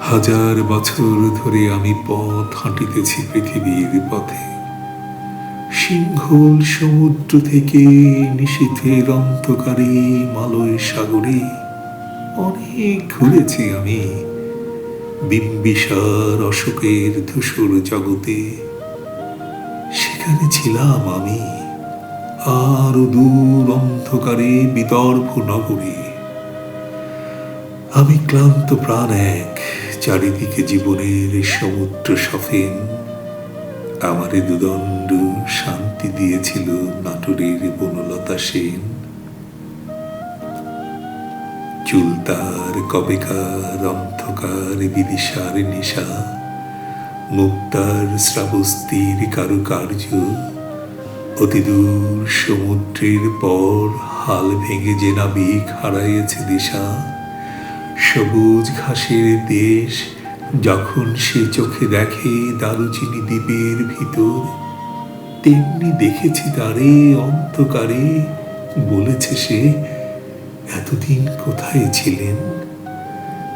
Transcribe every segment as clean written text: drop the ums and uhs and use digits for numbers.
হাজার বছর ধরে আমি পথ হাঁটিতেছি পৃথিবীর পথে। সিংহল সমুদ্র থেকে নিশীথের অন্ধকারে মালয় সাগরে অনেক ঘুরেছি আমি। বিম্বিসার অশোকের ধূসর জগতে সেখানে ছিলাম আমি। আর দূর অন্ধকারে বিদর্ভ নগরে আমি ক্লান্ত প্রাণ এক, চারিদিকে জীবনের সমুদ্র সফেন। আমারে দুদণ্ড শান্তি দিয়েছিল নাটোরের বনলতা সেন। চুল তার কবেকার অন্ধকার বিদিশার নিশা, মুক্তার শ্রাবস্তির কারুকার্য, অতিদূর সমুদ্রের পর হাল ভেঙে যে নাবিক হারাইয়েছে দিশা। সবুজ ঘাসের দেশ যখন সে চোখে দেখে দারুচিনি দ্বীপের ভিতর, তেমনি দেখেছি তারে অন্ধকারে। বলেছে সে, এতদিন কোথায় ছিলেন?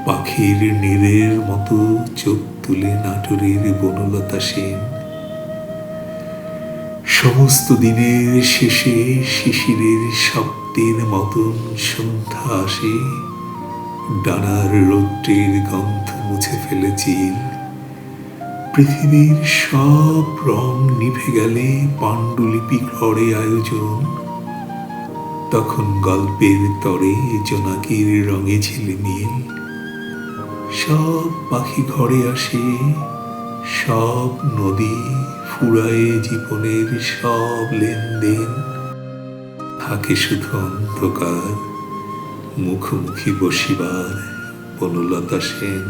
পাখির নীড়ের মতো চোখ তুলে নাটোরের বনলতা সেন। সমস্ত দিনের শেষে শিশিরের শব্দের মতন সন্ধ্যা আসে। ডানার রৌদ্রের গন্ধ মুছে ফেলে চিল। পৃথিবীর সব রং নিভে গেলে পাণ্ডুলিপি করে আয়োজন। তখন গল্পের তরে জোনাকির রঙে ঝিলিমিল। সব পাখি ঘরে আসে, সব নদী ফুরায়ে জীবনের সব লেনদেন। থাকে শুধু অন্ধকার, মুখোমুখি বসিবার বনলতা সেন।